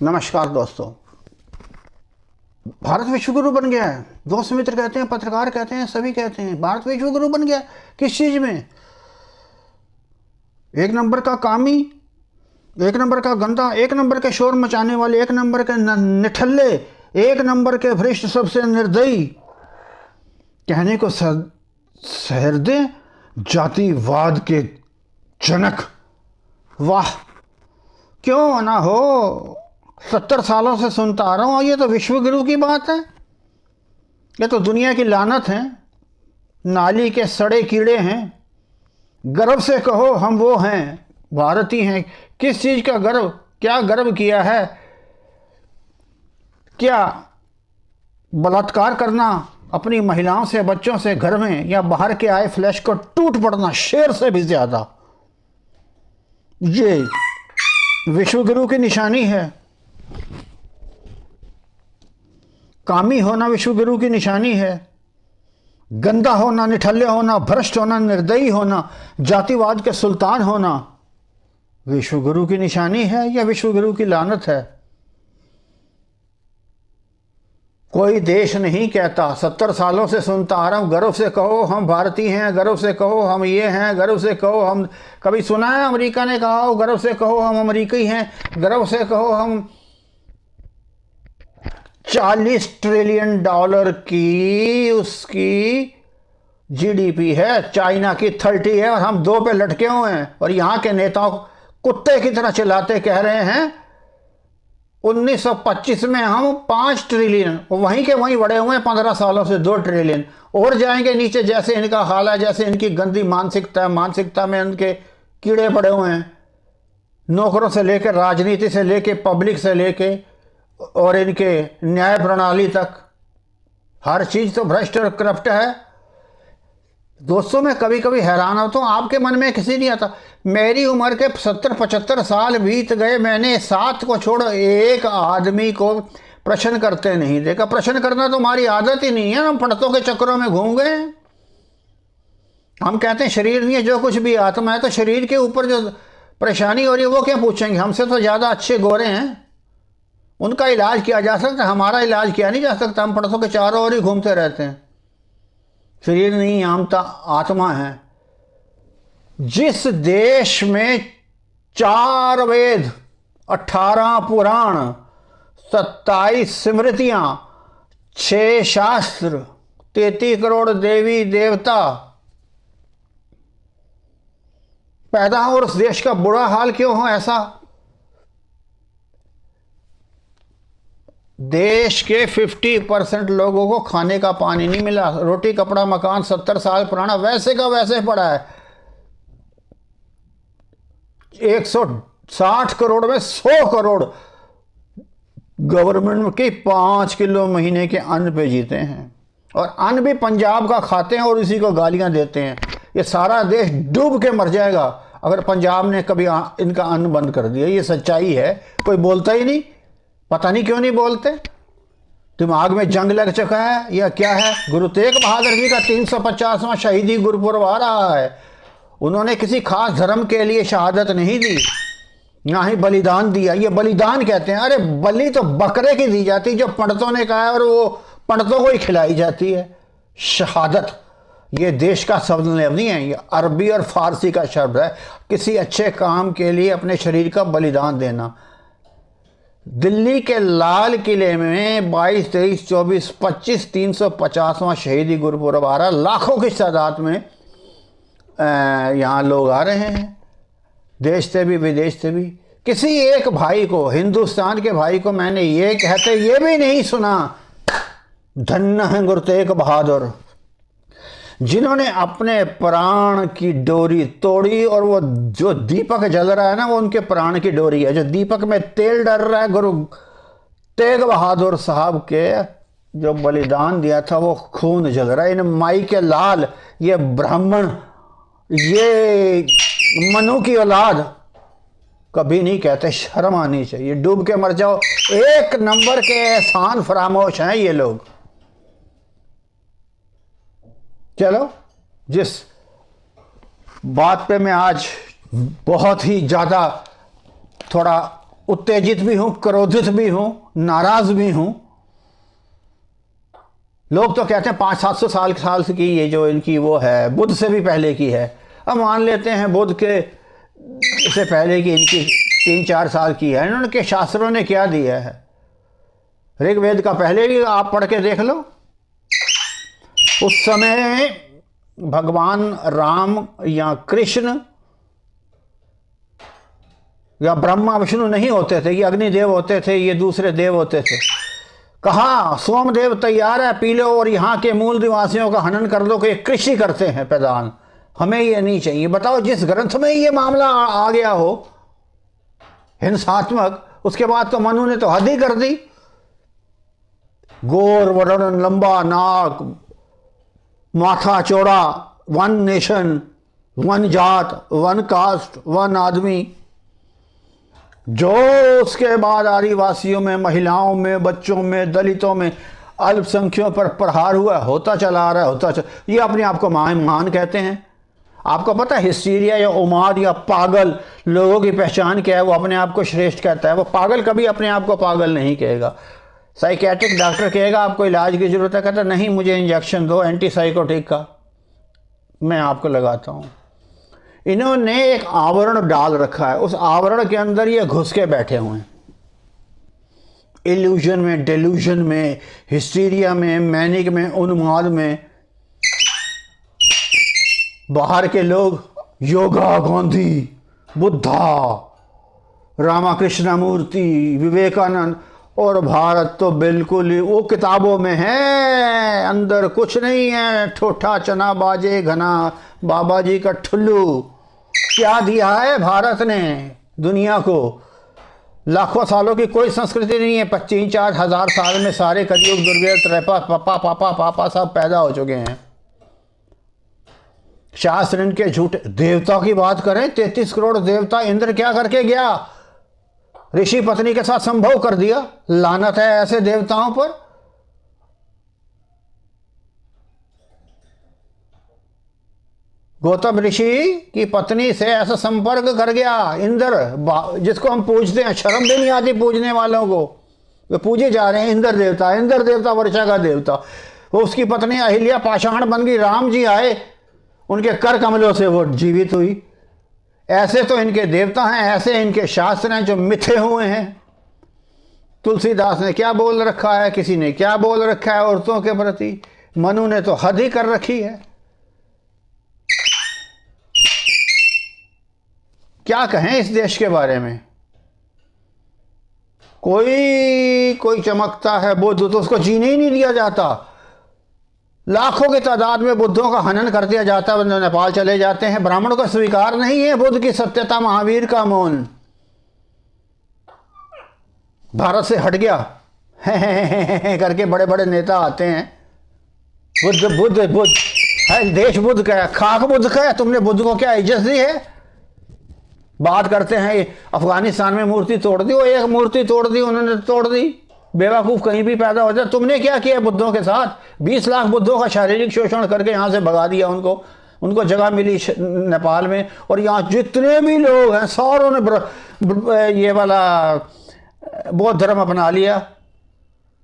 नमस्कार दोस्तों। भारत विश्वगुरु बन गया है। दोस्त मित्र कहते हैं, पत्रकार कहते हैं, सभी कहते हैं भारत विश्वगुरु बन गया। किस चीज में? एक नंबर का कामी, एक नंबर का गंदा, एक नंबर के शोर मचाने वाले, एक नंबर के निठल्ले, एक नंबर के भ्रष्ट, सबसे निर्दयी, कहने को सहृदय जातिवाद के जनक। वाह, क्यों ना हो। 70 सालों से सुनता आ रहा हूं, ये तो विश्वगुरु की बात है। ये तो दुनिया की लानत है, नाली के सड़े कीड़े हैं। गर्व से कहो हम वो हैं, भारतीय हैं। किस चीज का गर्व? क्या गर्व किया है? क्या बलात्कार करना अपनी महिलाओं से, बच्चों से घर में, या बाहर के आए फ्लैश को टूट पड़ना शेर से भी ज्यादा, ये विश्वगुरु की निशानी है। कामी होना विश्वगुरु की निशानी है। गंदा होना, निठल्ले होना, भ्रष्ट होना, निर्दयी होना, जातिवाद के सुल्तान होना विश्वगुरु की निशानी है या विश्वगुरु की लानत है? कोई देश नहीं कहता। 70 सालों से सुनता आ रहा हूं, गर्व से कहो हम भारतीय हैं, गर्व से कहो हम ये हैं, गर्व से कहो हम। कभी सुना है अमेरिका ने कहा हो गर्व से कहो हम अमेरिकी हैं, गर्व से कहो हम 40 ट्रिलियन डॉलर की उसकी जीडीपी है, चाइना की 30 है, और हम 2 पे लटके हुए हैं। और यहां के नेताओं कुत्ते की तरह चिल्लाते कह रहे हैं 1925 में हम 5 ट्रिलियन, वहीं के वहीं बढ़े हुए हैं 15 सालों से 2 ट्रिलियन। और जाएंगे नीचे, जैसे इनका हाल है, जैसे इनकी गंदी मानसिकता में इनके कीड़े पड़े हुए हैं। नौकरों से लेकर, राजनीति से लेकर, पब्लिक से लेकर, और इनके न्याय प्रणाली तक हर चीज तो भ्रष्ट और करप्ट है। दोस्तों, मैं कभी कभी हैरान होता हूं, आपके मन में किसी नहीं आता। मेरी उम्र के 70-75 साल बीत गए, मैंने 7 को छोड़ एक आदमी को प्रश्न करते नहीं देखा। प्रश्न करना तो हमारी आदत ही नहीं है, हम पढ़तों के चक्करों में घूम गए। हम कहते हैं शरीर नहीं है, जो कुछ भी आत्मा है। तो शरीर के ऊपर जो परेशानी हो रही है वो क्या पूछेंगे? हमसे तो ज्यादा अच्छे गोरे हैं, उनका इलाज किया जा सकता है, हमारा इलाज किया नहीं जा सकता। हम पड़ोसों के चारों ओर ही घूमते रहते हैं। शरीर नहीं, आत्मा है। जिस देश में 4 वेद, 18 पुराण, 27 स्मृतियां, 6 शास्त्र, 33 करोड़ देवी देवता पैदा हो, और उस देश का बुरा हाल क्यों हो? ऐसा देश के 50% लोगों को खाने का पानी नहीं मिला। रोटी कपड़ा मकान 70 साल पुराना वैसे का वैसे पड़ा है। 160 करोड़ में 100 करोड़ गवर्नमेंट की 5 किलो महीने के अन्न पे जीते हैं, और अन्न भी पंजाब का खाते हैं और इसी को गालियां देते हैं। ये सारा देश डूब के मर जाएगा अगर पंजाब ने कभी इनका अन्न बंद कर दिया। ये सच्चाई है, कोई बोलता ही नहीं। पता नहीं क्यों नहीं बोलते, दिमाग में जंग लग चुका है या क्या है? गुरु तेग बहादुर जी का 350वां शहीदी गुरुपुरब आ रहा है। उन्होंने किसी खास धर्म के लिए शहादत नहीं दी, ना ही बलिदान दिया। ये बलिदान कहते हैं। अरे बलि तो बकरे की दी जाती, जो पंडितों ने कहा है, और वो पंडितों को ही खिलाई जाती है। शहादत ये देश का शब्द नहीं है, ये अरबी और फारसी का शब्द है। किसी अच्छे काम के लिए अपने शरीर का बलिदान देना। दिल्ली के लाल किले में 22, 23, 24, 25, 350वां शहीदी गुरुपुरब आ रहा। लाखों की तादाद में यहाँ लोग आ रहे हैं, देश से भी विदेश से भी। किसी एक भाई को, हिंदुस्तान के भाई को मैंने ये कहते ये भी नहीं सुना, धन्य है गुरु तेग बहादुर, जिन्होंने अपने प्राण की डोरी तोड़ी। और वो जो दीपक जल रहा है ना, वो उनके प्राण की डोरी है। जो दीपक में तेल डल रहा है, गुरु तेग बहादुर साहब के जो बलिदान दिया था, वो खून जल रहा है। इन माई के लाल, ये ब्राह्मण, ये मनु की औलाद कभी नहीं कहते। शर्म आनी चाहिए। डूब के मर जाओ। एक नंबर के एहसान फरामोश हैं ये लोग। चलो, जिस बात पे मैं आज बहुत ही ज़्यादा थोड़ा उत्तेजित भी हूं, क्रोधित भी हूं, नाराज भी हूं। लोग तो कहते हैं 500-700 साल की ये जो इनकी वो है, बुद्ध से भी पहले की है। अब मान लेते हैं बुद्ध के से पहले की इनकी 3-4 साल की है। इन्होंने के शास्त्रों ने क्या दिया है? ऋग्वेद का पहले भी आप पढ़ के देख लो। उस समय भगवान राम या कृष्ण या ब्रह्मा विष्णु नहीं होते थे, ये अग्निदेव होते थे, ये दूसरे देव होते थे। कहा सोमदेव तैयार है, पी लो और यहाँ के मूल निवासियों का हनन कर दो कि ये कृषि करते हैं पैदान, हमें ये नहीं चाहिए। बताओ, जिस ग्रंथ में ये मामला आ गया हो हिंसात्मक, उसके बाद तो मनु ने तो हद ही कर दी। गोर वर्ण, लंबा नाक, माथा चौड़ा, वन नेशन, वन जात, वन कास्ट, वन आदमी। जो उसके बाद आदिवासियों में, महिलाओं में, बच्चों में, दलितों में, अल्पसंख्यों पर प्रहार हुआ, होता चला आ रहा है, ये अपने आप को महान कहते हैं। आपको पता है हिस्टीरिया या उमाद या पागल लोगों की पहचान क्या है? वो अपने आप को श्रेष्ठ कहता है। वो पागल कभी अपने आप को पागल नहीं कहेगा। साइकेट्रिक डॉक्टर कहेगा आपको इलाज की जरूरत है, कहता नहीं मुझे इंजेक्शन दो एंटीसाइकोटिक का, मैं आपको लगाता हूँ। इन्होंने एक आवरण डाल रखा है, उस आवरण के अंदर ये घुस के बैठे हुए हैं। इल्यूजन में, डेल्यूजन में, हिस्टीरिया में, मैनिक में, उन्माद में। बाहर के लोग योगा गांधी, बुद्धा, रामाकृष्ण मूर्ति, विवेकानंद, और भारत तो बिल्कुल ही वो किताबों में है, अंदर कुछ नहीं है। ठोठा चना बाजे घना, बाबा जी का ठुल्लू। क्या दिया है भारत ने दुनिया को? लाखों सालों की कोई संस्कृति नहीं है। 25-4 हजार साल में सारे कलयुग, दुर्वेद, त्रेपा, पापा पापा पापा सब पैदा हो चुके हैं। शास्त्र इनके झूठे। देवता की बात करें, 33 करोड़ देवता। इंद्र क्या करके गया? ऋषि पत्नी के साथ संभोग कर दिया। लानत है ऐसे देवताओं पर। गौतम ऋषि की पत्नी से ऐसा संपर्क कर गया इंद्र, जिसको हम पूजते हैं। शर्म भी नहीं आती पूजने वालों को। वे पूजे जा रहे हैं इंद्र देवता। इंद्र देवता वर्षा का देवता। वो उसकी पत्नी अहिल्या पाषाण बन गई। राम जी आए, उनके कर कमलों से वो जीवित हुई। ऐसे तो इनके देवता हैं, ऐसे इनके शास्त्र हैं जो मिथे हुए हैं। तुलसीदास ने क्या बोल रखा है, किसी ने क्या बोल रखा है औरतों के प्रति। मनु ने तो हद ही कर रखी है। क्या कहें इस देश के बारे में? कोई चमकता है बुद्ध तो उसको जीने ही नहीं दिया जाता। लाखों की तादाद में बुद्धों का हनन कर दिया जाता है। नेपाल चले जाते हैं। ब्राह्मणों का स्वीकार नहीं है बुद्ध की सत्यता, महावीर का मौन। भारत से हट गया है करके बड़े बड़े नेता आते हैं। बुद्ध बुद्ध बुद्ध है, देश बुद्ध का है, खाक बुद्ध का है। तुमने बुद्ध को क्या इज्जत दी है? बात करते हैं अफगानिस्तान में मूर्ति तोड़ दी। वो एक मूर्ति तोड़ दी, उन्होंने तोड़ दी। बेवकूफ़ कहीं भी पैदा हो जाए। तुमने क्या किया बुद्धों के साथ? 20 लाख बुद्धों का शारीरिक शोषण करके यहाँ से भगा दिया उनको जगह मिली नेपाल में। और यहाँ जितने भी लोग हैं सारों ने ये वाला बौद्ध धर्म अपना लिया।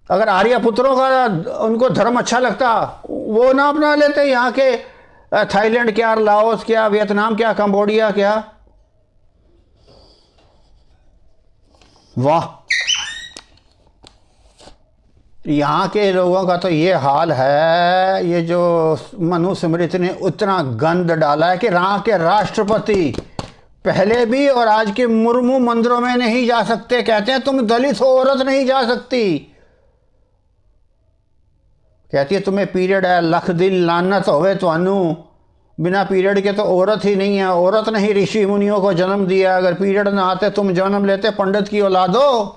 अगर आर्य पुत्रों का उनको धर्म अच्छा लगता वो ना अपना लेते। यहाँ के थाईलैंड क्या, लाओस क्या, वियतनाम क्या, कंबोडिया क्या। वाह, यहाँ के लोगों का तो ये हाल है। ये जो मनुस्मृति ने उतना गंद डाला है कि यहाँ के राष्ट्रपति पहले भी और आज के मुर्मू मंदिरों में नहीं जा सकते। कहते हैं तुम दलित हो, औरत नहीं जा सकती। कहती है तुम्हें पीरियड है, लख दिल लानत होवे तो अनु। बिना पीरियड के तो औरत ही नहीं है। औरत ने ही ऋषि मुनियों को जन्म दिया। अगर पीरियड ना आते तुम जन्म लेते पंडित की औलादो।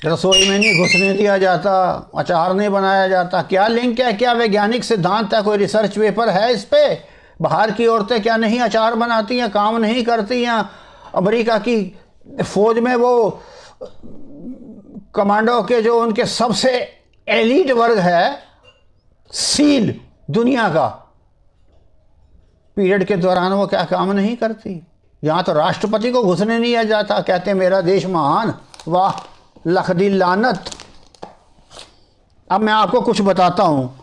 रसोई में नहीं घुसने दिया जाता, अचार नहीं बनाया जाता। क्या लिंक है, क्या वैज्ञानिक सिद्धांत है, कोई रिसर्च पेपर है इस पे? बाहर की औरतें क्या नहीं अचार बनाती हैं, काम नहीं करती हैं? अमेरिका की फौज में वो कमांडो के जो उनके सबसे एलीट वर्ग है, सील दुनिया का, पीरियड के दौरान वो क्या काम नहीं करती? यहाँ तो राष्ट्रपति को घुसने नहीं आ जाता, कहते मेरा देश महान, वाह लख दी लानत। अब मैं आपको कुछ बताता हूँ,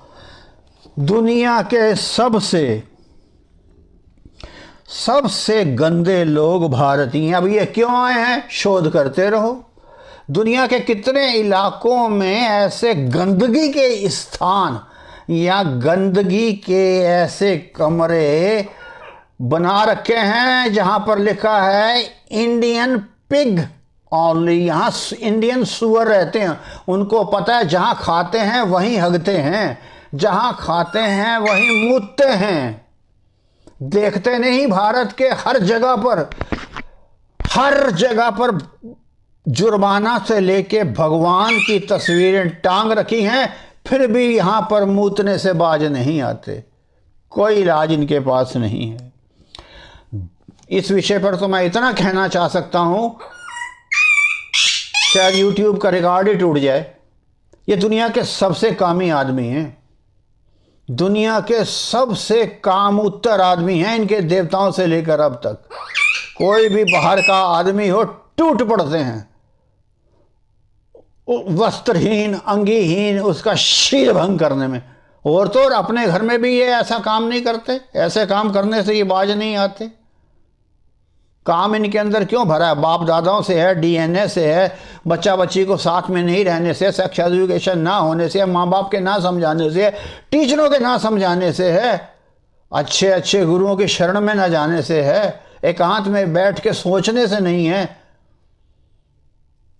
दुनिया के सबसे गंदे लोग भारतीय। अब ये क्यों आए हैं, शोध करते रहो। दुनिया के कितने इलाकों में ऐसे गंदगी के स्थान या गंदगी के ऐसे कमरे बना रखे हैं जहां पर लिखा है इंडियन पिग ओनली। यहाँ इंडियन सुअर रहते हैं, उनको पता है जहां खाते हैं वहीं हगते हैं, जहां खाते हैं वहीं मूतते हैं। देखते नहीं भारत के हर जगह पर जुर्माना से लेके भगवान की तस्वीरें टांग रखी हैं, फिर भी यहां पर मूतने से बाज नहीं आते, कोई इलाज इनके पास नहीं है। इस विषय पर तो मैं इतना कहना चाह सकता हूं, शायद YouTube का रिकॉर्ड ही टूट जाए। ये दुनिया के सबसे कामी आदमी हैं, दुनिया के सबसे काम उत्तर आदमी हैं, इनके देवताओं से लेकर अब तक। कोई भी बाहर का आदमी हो टूट पड़ते हैं, वस्त्रहीन अंगीहीन, उसका शील भंग करने में। और तो और अपने घर में भी ये ऐसा काम नहीं करते, ऐसे काम करने से ये बाज नहीं आते। काम इनके अंदर क्यों भरा है, बाप दादाओं से है, DNA से है, बच्चा बच्ची को साथ में नहीं रहने से, सेक्स एजुकेशन ना होने से, माँ बाप के ना समझाने से, टीचरों के ना समझाने से है, अच्छे अच्छे गुरुओं की शरण में ना जाने से है, एकांत में बैठ के सोचने से नहीं है।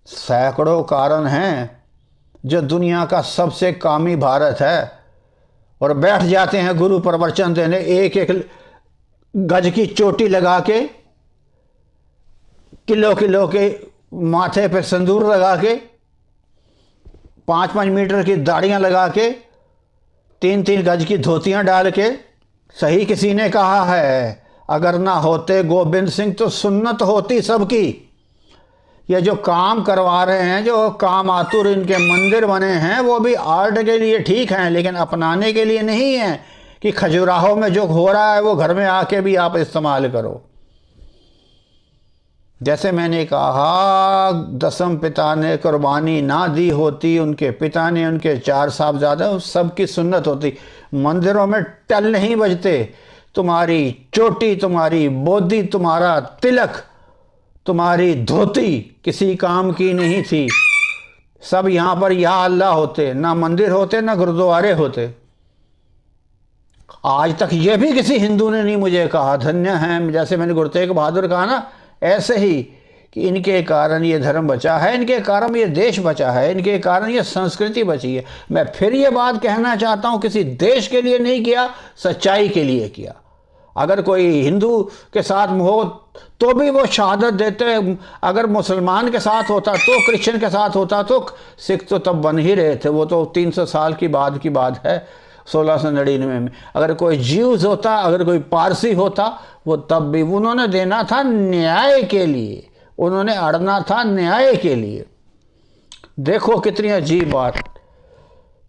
सैकड़ों कारण हैं जो दुनिया का सबसे कामी भारत है, और बैठ जाते हैं गुरु प्रवचन देने, एक एक गज की चोटी लगा के, किलो के माथे पे संदूर लगा के, 5-5 मीटर की दाढ़ियां लगा के, 3-3 गज की धोतियां डाल के। सही किसी ने कहा है, अगर ना होते गोविंद सिंह तो सुन्नत होती सबकी। ये जो काम करवा रहे हैं, जो काम आतुर इनके मंदिर बने हैं, वो भी आर्ट के लिए ठीक हैं, लेकिन अपनाने के लिए नहीं है कि खजुराहो में जो हो रहा है वो घर में आके भी आप इस्तेमाल करो। जैसे मैंने कहा, दसम पिता ने कुर्बानी ना दी होती, उनके पिता ने, उनके 4 साहबजादे, उस सब की सुन्नत होती। मंदिरों में टल नहीं बजते, तुम्हारी चोटी, तुम्हारी बोदी, तुम्हारा तिलक, तुम्हारी धोती किसी काम की नहीं थी। सब यहाँ पर या अल्लाह होते, ना मंदिर होते, ना गुरुद्वारे होते। आज तक ये भी किसी हिंदू ने नहीं मुझे कहा। धन्य हैं, जैसे मैंने गुरु तेग बहादुर कहा ना, ऐसे ही कि इनके कारण ये धर्म बचा है, इनके कारण ये देश बचा है, इनके कारण ये संस्कृति बची है। मैं फिर ये बात कहना चाहता हूँ, किसी देश के लिए नहीं किया, सच्चाई के लिए किया। अगर कोई हिंदू के साथ हो तो भी वो शहादत देते, अगर मुसलमान के साथ होता तो, क्रिश्चियन के साथ होता तो, सिख तो तब बन ही रहे थे, वो तो 300 साल की बात है, 1699 में। अगर कोई ज्यूज होता, अगर कोई पारसी होता, वो तब भी उन्होंने देना था न्याय के लिए, उन्होंने अड़ना था न्याय के लिए। देखो कितनी अजीब बात,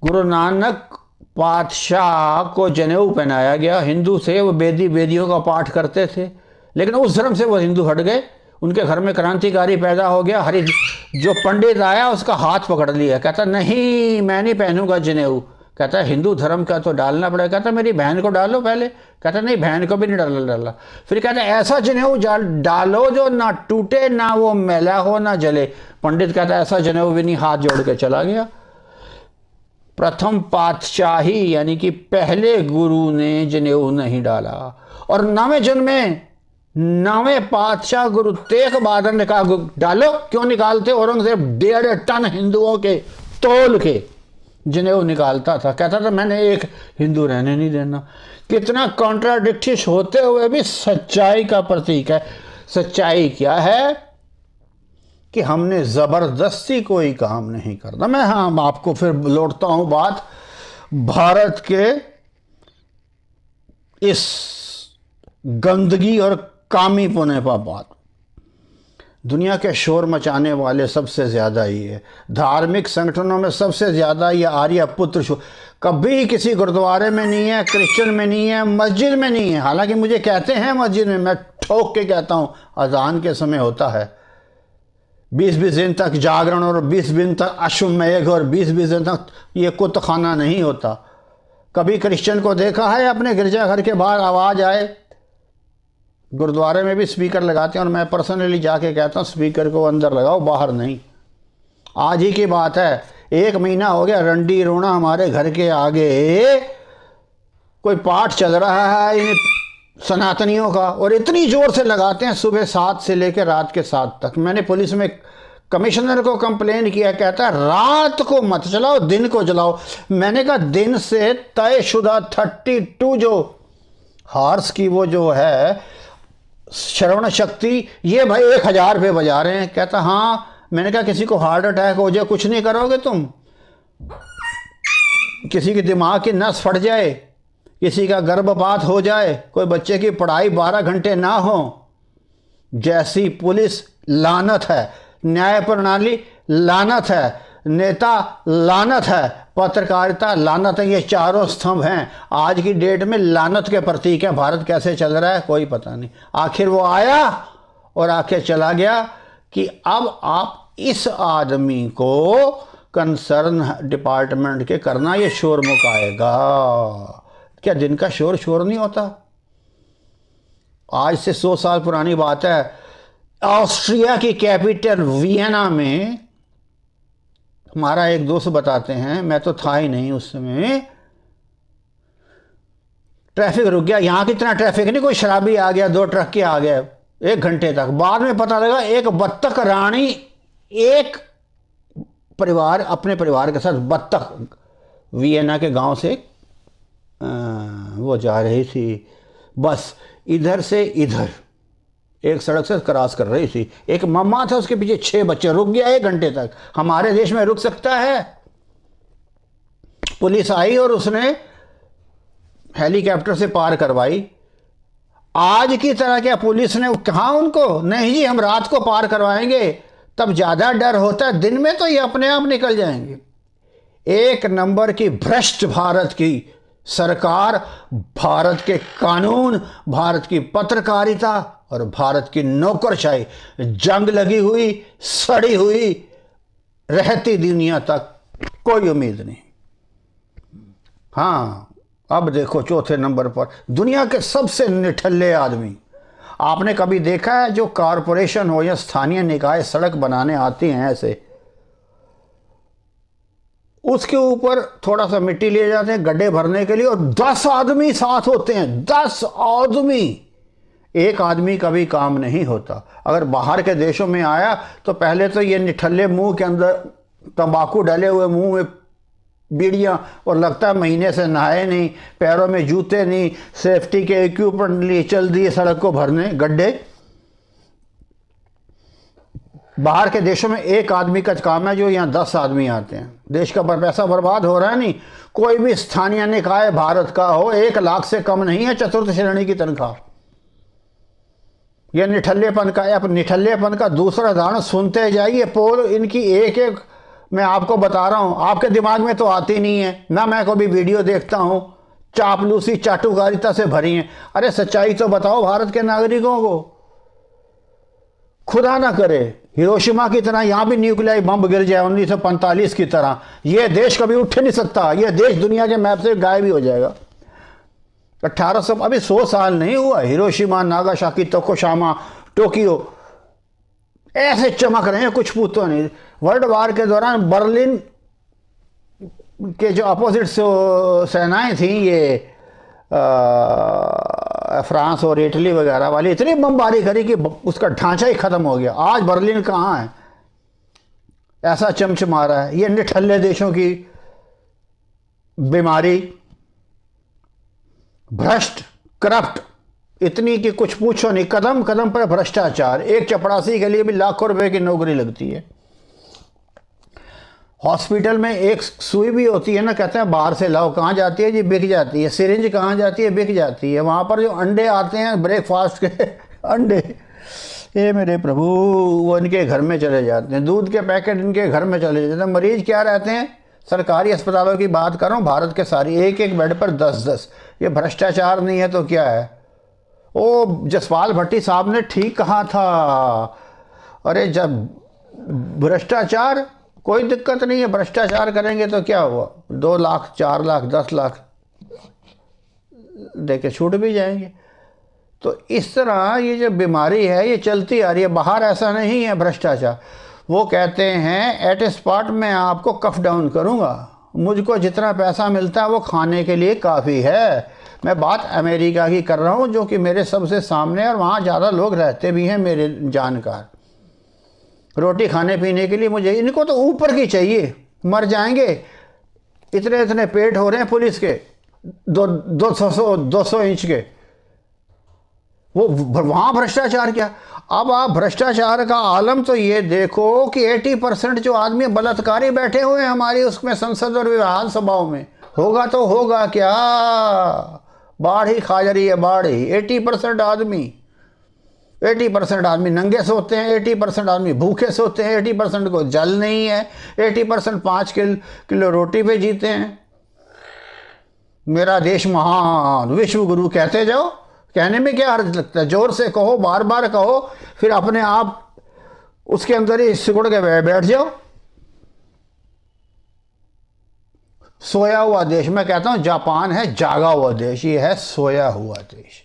गुरु नानक पातशाह को जनेऊ पहनाया गया, हिंदू थे वो, वेदियों का पाठ करते थे, लेकिन उस धर्म से वो हिंदू हट गए, उनके घर में क्रांतिकारी पैदा हो गया। जो पंडित आया उसका हाथ पकड़ लिया, कहता नहीं मैं नहीं पहनूंगा जनेऊ। कहता है हिंदू धर्म का तो डालना पड़ेगा। कहता मेरी बहन को डालो पहले। कहता नहीं बहन को भी नहीं डाला। फिर कहता ऐसा जनेऊ डालो जो ना टूटे, ना वो मैला हो, ना जले। पंडित कहता ऐसा जनेऊ भी नहीं, हाथ जोड़ के चला गया। प्रथम पातशाही यानी कि पहले गुरु ने जनेऊ नहीं डाला, और 9वें जन्म में 9वें पातशाह गुरु तेग बहादुर ने कहा डालो। क्यों निकालते? औरंगजेब 1.5 टन हिंदुओं के तोल के जनेऊ निकालता था, कहता था मैंने एक हिंदू रहने नहीं देना। कितना कॉन्ट्राडिक्टिश होते हुए भी सच्चाई का प्रतीक है। सच्चाई क्या है कि हमने जबरदस्ती कोई काम नहीं करना। मैं आपको फिर लौटता हूं बात भारत के इस गंदगी और कामीपने पर। बात दुनिया के शोर मचाने वाले सबसे ज़्यादा ही है, धार्मिक संगठनों में सबसे ज़्यादा ये आर्य पुत्र शोर। कभी किसी गुरुद्वारे में नहीं है, क्रिश्चियन में नहीं है, मस्जिद में नहीं है। हालांकि मुझे कहते हैं मस्जिद में, मैं ठोक के कहता हूँ, अजान के समय होता है 20-20 दिन तक जागरण और 20 दिन तक अश्वमेघ और 20-20 दिन तक ये कुत खाना नहीं होता। कभी क्रिश्चियन को देखा है अपने गिरजाघर के बाहर आवाज़ आए? गुरुद्वारे में भी स्पीकर लगाते हैं और मैं पर्सनली जाके कहता हूँ स्पीकर को अंदर लगाओ, बाहर नहीं। आज ही की बात है, 1 महीना हो गया रंडी रोना हमारे घर के आगे कोई पाठ चल रहा है इन सनातनियों का, और इतनी जोर से लगाते हैं सुबह 7 से लेकर रात के 7 तक। मैंने पुलिस में कमिश्नर को कंप्लेन किया, कहता है रात को मत चलाओ, दिन को चलाओ। मैंने कहा दिन से तयशुदा 32 जो हॉर्स की वो जो है श्रवण शक्ति, ये भाई 1000 रुपये बजा रहे हैं। कहता हाँ। मैंने कहा किसी को हार्ट अटैक हो जाए कुछ नहीं करोगे तुम? किसी के दिमाग की नस फट जाए, किसी का गर्भपात हो जाए, कोई बच्चे की पढ़ाई 12 घंटे ना हो, जैसी पुलिस लानत है, न्याय प्रणाली लानत है, नेता लानत है, पत्रकारिता लानत है। ये चारों स्तंभ हैं। आज की डेट में लानत के प्रतीक हैं। भारत कैसे चल रहा है कोई पता नहीं। आखिर वो आया और आके चला गया कि अब आप इस आदमी को कंसर्न डिपार्टमेंट के करना, ये शोर मुकाएगा। क्या दिन का शोर नहीं होता? आज से 100 साल पुरानी बात है, ऑस्ट्रिया की कैपिटल वियना में हमारा एक दोस्त बताते हैं, मैं तो था ही नहीं उस समय, ट्रैफिक रुक गया। यहाँ की इतना ट्रैफिक नहीं, कोई शराबी आ गया, 2 ट्रक के आ गए 1 घंटे तक। बाद में पता लगा एक बत्तख रानी एक परिवार अपने परिवार के साथ बत्तख वियना के गांव से वो जा रही थी, बस इधर से इधर एक सड़क से क्रॉस कर रही थी। एक मम्मा था, उसके पीछे 6 बच्चे। रुक गया 1 घंटे तक। हमारे देश में रुक सकता है? पुलिस आई और उसने हेलीकॉप्टर से पार करवाई। आज की तरह क्या पुलिस ने कहा उनको, नहीं जी हम रात को पार करवाएंगे, तब ज़्यादा डर होता है। दिन में तो ये अपने आप निकल जाएंगे। 1 नंबर की भ्रष्ट भारत की सरकार, भारत के कानून, भारत की पत्रकारिता और भारत की नौकरशाही जंग लगी हुई, सड़ी हुई रहती दुनिया तक कोई उम्मीद नहीं। हाँ, अब देखो चौथे नंबर पर दुनिया के सबसे निठल्ले आदमी। आपने कभी देखा है जो कॉरपोरेशन हो या स्थानीय निकाय सड़क बनाने आती हैं ऐसे, उसके ऊपर थोड़ा सा मिट्टी ले जाते हैं गड्ढे भरने के लिए और 10 आदमी साथ होते हैं। 10 आदमी, एक आदमी का भी काम नहीं होता। अगर बाहर के देशों में आया तो पहले तो ये निठल्ले मुंह के अंदर तंबाकू डाले हुए, मुंह में बीड़ियाँ, और लगता है महीने से नहाए नहीं, पैरों में जूते नहीं, सेफ्टी के इक्विपमेंट लिए चल दिए सड़क को भरने गड्ढे। बाहर के देशों में एक आदमी का काम है, जो यहाँ 10 आदमी आते हैं। देश का पैसा बर्बाद हो रहा है। नहीं, कोई भी स्थानीय निकाय भारत का हो 1 लाख से कम नहीं है चतुर्थ श्रेणी की तनख्वाह। यह निठल्लेपन का, अब निठल्लेपन का दूसरा उदाहरण सुनते जाइए। पोल इनकी एक एक मैं आपको बता रहा हूं, आपके दिमाग में तो आती नहीं है ना। मैं कभी वीडियो देखता हूं, चापलूसी चाटुकारिता से भरी है। अरे सच्चाई तो बताओ भारत के नागरिकों को। खुदा ना करे हिरोशिमा की तरह यहां भी न्यूक्लियर बम गिर जाए 1945 की तरह, यह देश कभी उठ नहीं सकता। यह देश दुनिया के मैप से गायब ही हो जाएगा। 1800 अभी 100 साल नहीं हुआ, हिरोशिमा, नागासाकी, तोकोशामा, टोक्यो ऐसे चमक रहे हैं, कुछ पूछो नहीं। वर्ल्ड वार के दौरान बर्लिन के जो अपोजिट सेनाएं थी, ये फ्रांस और इटली वगैरह वाली, इतनी बमबारी करी कि उसका ढांचा ही खत्म हो गया। आज बर्लिन कहाँ है? ऐसा चमचमा रहा है। ये निठल्ले देशों की बीमारी, भ्रष्ट, करप्ट इतनी कि कुछ पूछो नहीं। कदम कदम पर भ्रष्टाचार। एक चपरासी के लिए भी लाखों रुपए की नौकरी लगती है। हॉस्पिटल में एक सुई भी होती है ना, कहते हैं बाहर से लाओ। कहाँ जाती है जी? बिक जाती है। सिरिंज कहाँ जाती है? बिक जाती है। वहाँ पर जो अंडे आते हैं ब्रेकफास्ट के अंडे, ये मेरे प्रभु, वो इनके घर में चले जाते हैं। दूध के पैकेट इनके घर में चले जाते हैं। मरीज क्या रहते हैं? सरकारी अस्पतालों की बात करो, भारत के सारी एक एक बेड पर 10-10। ये भ्रष्टाचार नहीं है तो क्या है? ओ जसपाल भट्टी साहब ने ठीक कहा था, अरे जब भ्रष्टाचार, कोई दिक्कत नहीं है, भ्रष्टाचार करेंगे तो क्या हुआ, 2 लाख 4 लाख 10 लाख देके छूट भी जाएंगे। तो इस तरह ये जो बीमारी है ये चलती आ रही है, बाहर ऐसा नहीं है भ्रष्टाचार। वो कहते हैं एट ए स्पॉट मैं आपको कफ डाउन करूँगा, मुझको जितना पैसा मिलता है वो खाने के लिए काफ़ी है। मैं बात अमेरिका की कर रहा हूँ जो कि मेरे सबसे सामने, और वहाँ ज़्यादा लोग रहते भी हैं मेरे जानकार। रोटी खाने पीने के लिए मुझे, इनको तो ऊपर की चाहिए, मर जाएंगे। इतने इतने पेट हो रहे हैं पुलिस के, 200 इंच के, वो वहाँ भ्रष्टाचार क्या। अब आप भ्रष्टाचार का आलम तो ये देखो कि 80% जो आदमी बलात्कारी बैठे हुए हैं हमारी उसमें संसद और विधानसभाओं में, होगा तो होगा क्या, बाढ़ ही खा जा रही है, बाढ़ ही। 80% आदमी नंगे सोते हैं, 80% आदमी भूखे सोते हैं, 80% को जल नहीं है, 80% 5 किलो रोटी पे जीते हैं। मेरा देश महान, विश्व गुरु कहते जाओ, कहने में क्या हर्ज लगता है, जोर से कहो, बार बार कहो, फिर अपने आप उसके अंदर ही सिकुड़ के बैठ जाओ। सोया हुआ देश, मैं कहता हूं जापान है जागा हुआ देश, ये है सोया हुआ देश।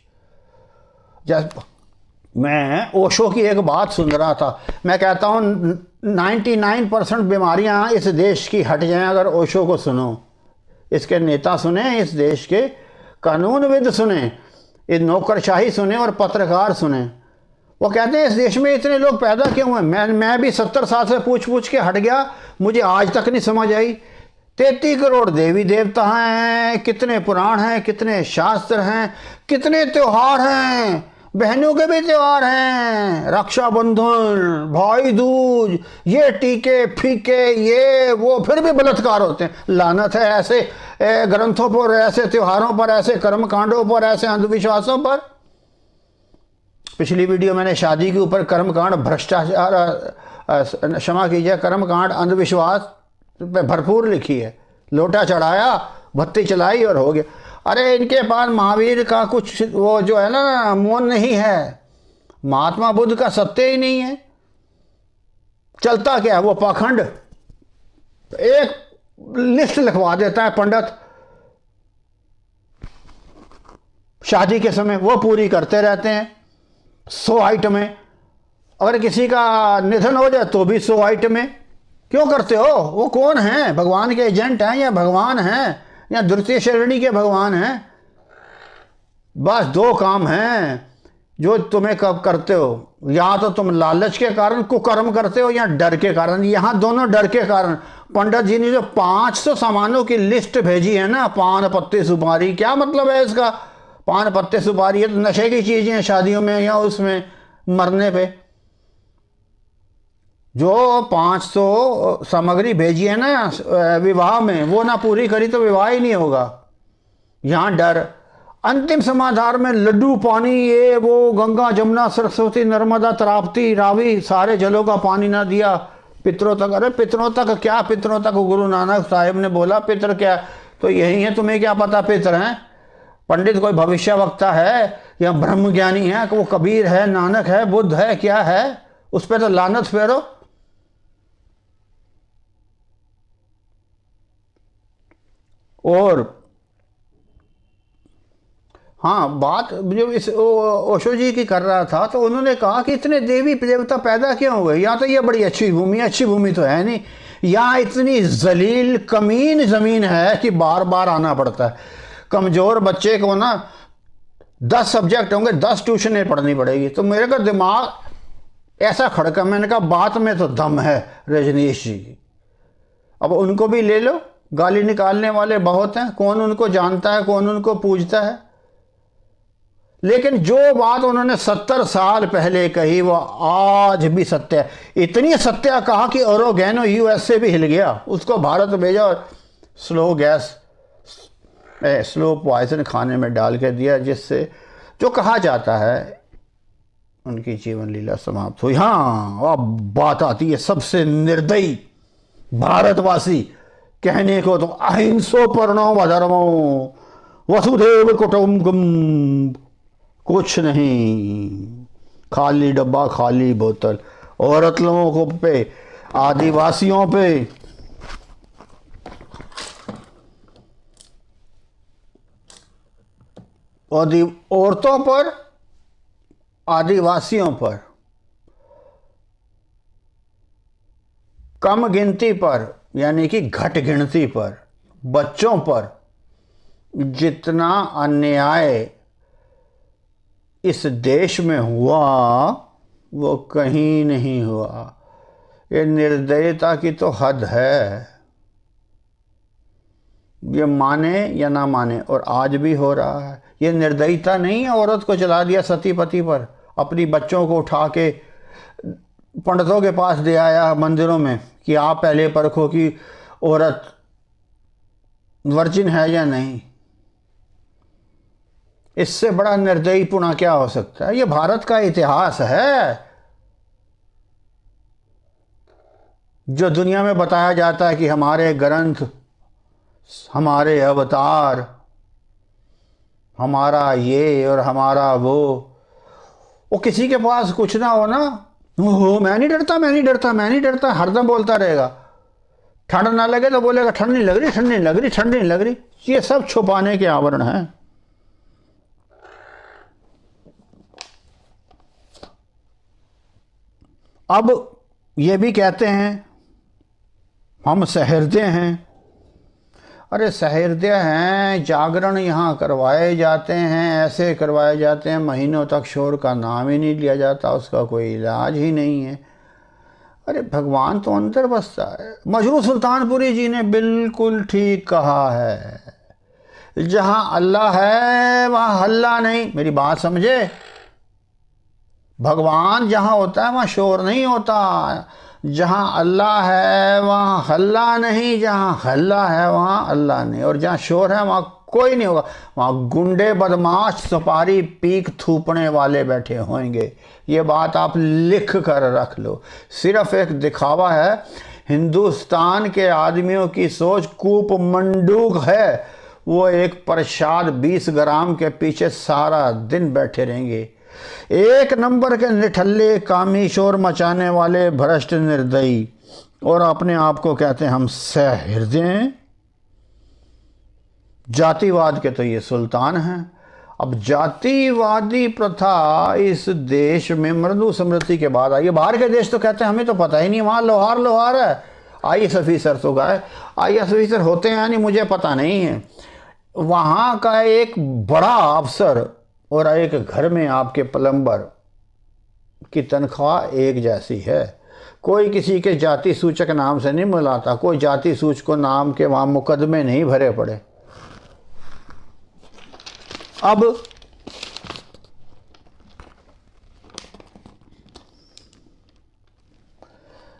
जब मैं ओशो की एक बात सुन रहा था, मैं कहता हूं 99% बीमारियां इस देश की हट जाएं अगर ओशो को सुनो, इसके नेता सुने, इस देश के कानूनविद सुने, ये नौकरशाही सुने और पत्रकार सुने। वो कहते हैं इस देश में इतने लोग पैदा क्यों हुए। मैं भी 70 साल से पूछ के हट गया, मुझे आज तक नहीं समझ आई। 33 करोड़ देवी देवता हैं, कितने पुराण हैं, कितने शास्त्र हैं, कितने त्योहार हैं, बहनों के भी त्योहार हैं, रक्षाबंधन, भाई दूज, ये टीके फीके, ये वो, फिर भी बलात्कार होते हैं। लानत है ऐसे ग्रंथों पर, ऐसे त्योहारों पर, ऐसे कर्मकांडों पर, ऐसे अंधविश्वासों पर। पिछली वीडियो मैंने शादी के ऊपर कर्मकांड, भ्रष्टाचार, क्षमा कीजिए, कर्मकांड, अंधविश्वास पे भरपूर लिखी है। लोटा चढ़ाया, बत्ती चलाई और हो गया। अरे इनके पास महावीर का कुछ वो जो है ना मोन नहीं है, महात्मा बुद्ध का सत्य ही नहीं है। चलता क्या है वो पाखंड, एक लिस्ट लिखवा देता है पंडित शादी के समय, वो पूरी करते रहते हैं 100 आइटमें। अगर किसी का निधन हो जाए तो भी 100 आइटमें। क्यों करते हो, वो कौन है, भगवान के एजेंट हैं या भगवान हैं या द्वितीय श्रेणी के भगवान हैं। बस 2 काम हैं जो तुम्हें कब करते हो, या तो तुम लालच के कारण कुकर्म करते हो या डर के कारण। यहाँ दोनों डर के कारण। पंडित जी ने जो 500 सामानों की लिस्ट भेजी है ना, पान पत्ते सुपारी, क्या मतलब है इसका, पान पत्ते सुपारी, ये तो नशे की चीजें हैं शादियों में या उसमें मरने पे। जो 500 सामग्री भेजी है ना विवाह में, वो ना पूरी करी तो विवाह ही नहीं होगा। यहाँ डर। अंतिम समाधान में लड्डू पानी, ये वो, गंगा जमुना सरस्वती नर्मदा ताप्ती रावी, सारे जलों का पानी ना दिया पितरों तक। अरे पितरों तक क्या, पितरों तक गुरु नानक साहिब ने बोला पितर क्या, तो यही है, तुम्हें क्या पता पितर हैं। पंडित कोई भविष्य वक्ता है या ब्रह्म ज्ञानी है, वो कबीर है, नानक है, बुद्ध है, क्या है, उस पर तो लानत फेरो। और हाँ, बात जो इस ओशो जी की कर रहा था, तो उन्होंने कहा कि इतने देवी देवता पैदा क्यों हुए। या तो ये बड़ी अच्छी भूमि, अच्छी भूमि तो है नहीं, यहाँ इतनी जलील कमीन ज़मीन है कि बार बार आना पड़ता है। कमज़ोर बच्चे को ना 10 सब्जेक्ट होंगे, 10 ट्यूशनें पढ़नी पड़ेगी। तो मेरे का दिमाग ऐसा खड़का, मैंने कहा बात में तो दम है रजनीश जी की। अब उनको भी ले लो, गाली निकालने वाले बहुत हैं, कौन उनको जानता है, कौन उनको पूजता है। लेकिन जो बात उन्होंने 70 साल पहले कही वो आज भी सत्य है। इतनी सत्य कहा कि ओरोगैनो यूएस से भी हिल गया, उसको भारत भेजा और स्लो पॉइजन खाने में डाल के दिया, जिससे जो कहा जाता है उनकी जीवन लीला समाप्त हुई। हाँ, अब बात आती है सबसे निर्दयी भारतवासी, कहने को तो अहिंसो परनो धर्मो वसुधैव कुटुंबकम कुछ नहीं, खाली डब्बा खाली बोतल। औरत लोगों को पे, आदिवासियों पे, औरतों पर, आदिवासियों पर, कम गिनती पर यानी कि घट गिनती पर, बच्चों पर जितना अन्याय इस देश में हुआ वो कहीं नहीं हुआ। ये निर्दयता की तो हद है, ये माने या ना माने, और आज भी हो रहा है। ये निर्दयता नहीं है औरत को चला दिया सती पति पर, अपनी बच्चों को उठा के पंडितों के पास दे आया मंदिरों में कि आप पहले परखो कि औरत वर्जिन है या नहीं। इससे बड़ा निर्दयीपुणा क्या हो सकता है? ये भारत का इतिहास है जो दुनिया में बताया जाता है कि हमारे ग्रंथ, हमारे अवतार, हमारा ये और हमारा वो किसी के पास कुछ ना हो ना, हो मैं नहीं डरता, मैं नहीं डरता, मैं नहीं डरता, हरदम बोलता रहेगा। ठंड ना लगे तो बोलेगा ठंड नहीं लग रही, ठंड नहीं लग रही, ठंड नहीं लग रही। ये सब छुपाने के आवरण हैं। अब ये भी कहते हैं हम सहृदय हैं। अरे सहृदय हैं, जागरण यहाँ करवाए जाते हैं, ऐसे करवाए जाते हैं, महीनों तक शोर का नाम ही नहीं लिया जाता, उसका कोई इलाज ही नहीं है। अरे भगवान तो अंदर बसता है। मजरू सुल्तानपुरी जी ने बिल्कुल ठीक कहा है, जहाँ अल्लाह है वहाँ हल्ला नहीं। मेरी बात समझे? भगवान जहाँ होता है वहाँ शोर नहीं होता। जहाँ अल्लाह है वहाँ हल्ला नहीं, जहाँ हल्ला है वहाँ अल्लाह नहीं, और जहाँ शोर है वहाँ कोई नहीं होगा। वहाँ गुंडे, बदमाश, सुपारी पीक थूपने वाले बैठे होंगे। ये बात आप लिख कर रख लो। सिर्फ एक दिखावा है। हिंदुस्तान के आदमियों की सोच कूप मंडूक है। वो एक प्रसाद 20 ग्राम के पीछे सारा दिन बैठे रहेंगे। एक नंबर के निठल्ले, कामी, शोर मचाने वाले, भ्रष्ट, निर्दयी, और अपने आप को कहते हैं हम सहृदय। जातिवाद के तो ये सुल्तान हैं। अब जातिवादी प्रथा इस देश में मृदु स्मृति के बाद आई है। बाहर के देश तो कहते हैं हमें तो पता ही नहीं, वहाँ लोहार लोहार है। IAS ऑफिसर तो गए, IAS ऑफिसर होते हैं नहीं मुझे पता नहीं है। वहाँ का एक बड़ा अफसर और एक घर में आपके प्लम्बर की तनख्वाह एक जैसी है। कोई किसी के जाति सूचक नाम से नहीं मिलाता, कोई जाति सूचक नाम के वहाँ मुकदमे नहीं भरे पड़े। अब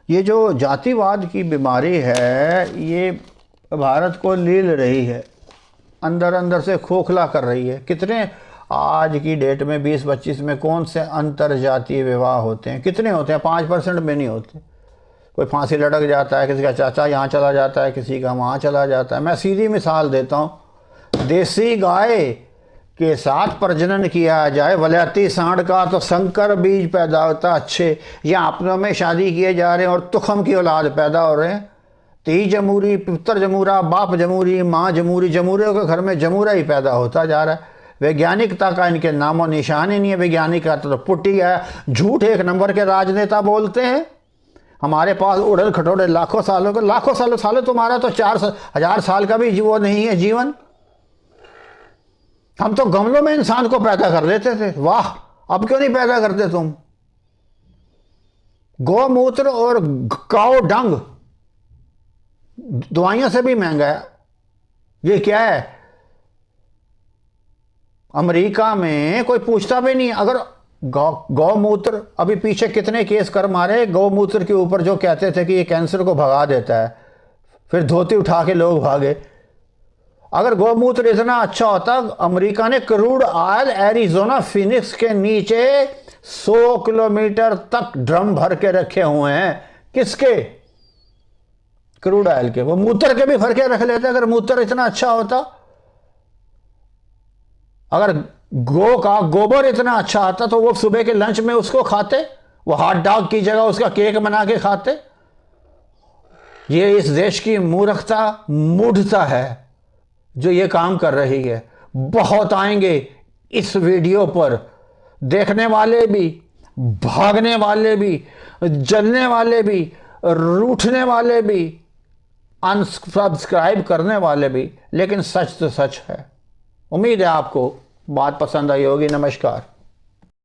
ये जो जातिवाद की बीमारी है ये भारत को लील रही है, अंदर अंदर से खोखला कर रही है। कितने आज की डेट में 20-25 में कौन से अंतर जातीय विवाह होते हैं? कितने होते हैं? 5% में नहीं होते। कोई फांसी लटक जाता है, किसी का चाचा यहाँ चला जाता है, किसी का वहाँ चला जाता है। मैं सीधी मिसाल देता हूँ, देसी गाय के साथ प्रजनन किया जाए, वलैती सांड का तो संकर बीज पैदा होता अच्छे, या अपनों में शादी किए जा रहे हैं और तुखम की औलाद पैदा हो रहे हैं। ती जमूरी, पुत्र जमूरा, बाप जमूरी, माँ जमूरी, जमूरियों के घर में जमूरा ही पैदा होता जा रहा है। वैज्ञानिकता का इनके नामो निशान ही नहीं है। वैज्ञानिक का तो पुट्टी है, झूठ एक नंबर के राजनेता बोलते हैं। हमारे पास उड़न खटोड़े लाखों सालों के, लाखों सालों तुम्हारा तो 4,000 साल का भी वो नहीं है जीवन। हम तो गमलों में इंसान को पैदा कर देते थे, वाह अब क्यों नहीं पैदा करते तुम? गौमूत्र और काऊ डंग दवाइयों से भी महंगा है। ये क्या है? अमेरिका में कोई पूछता भी नहीं। अगर गौमूत्र, अभी पीछे कितने केस कर मारे गौमूत्र के ऊपर, जो कहते थे कि ये कैंसर को भगा देता है, फिर धोती उठा के लोग भागे। अगर गौमूत्र इतना अच्छा होता, अमेरिका ने क्रूड ऑयल एरिजोना फिनिक्स के नीचे 100 किलोमीटर तक ड्रम भर के रखे हुए हैं। किसके? क्रूड ऑयल के। वो मूत्र के भी भर के रख लेते अगर मूत्र इतना अच्छा होता। अगर गौ का गोबर इतना अच्छा आता तो वो सुबह के लंच में उसको खाते, वो हॉट डॉग की जगह उसका केक बना के खाते। ये इस देश की मूर्खता, मूढ़ता है जो ये काम कर रही है। बहुत आएंगे इस वीडियो पर, देखने वाले भी, भागने वाले भी, जलने वाले भी, रूठने वाले भी, अनसब्सक्राइब करने वाले भी, लेकिन सच तो सच है। उम्मीद है आपको बात पसंद आई होगी। नमस्कार।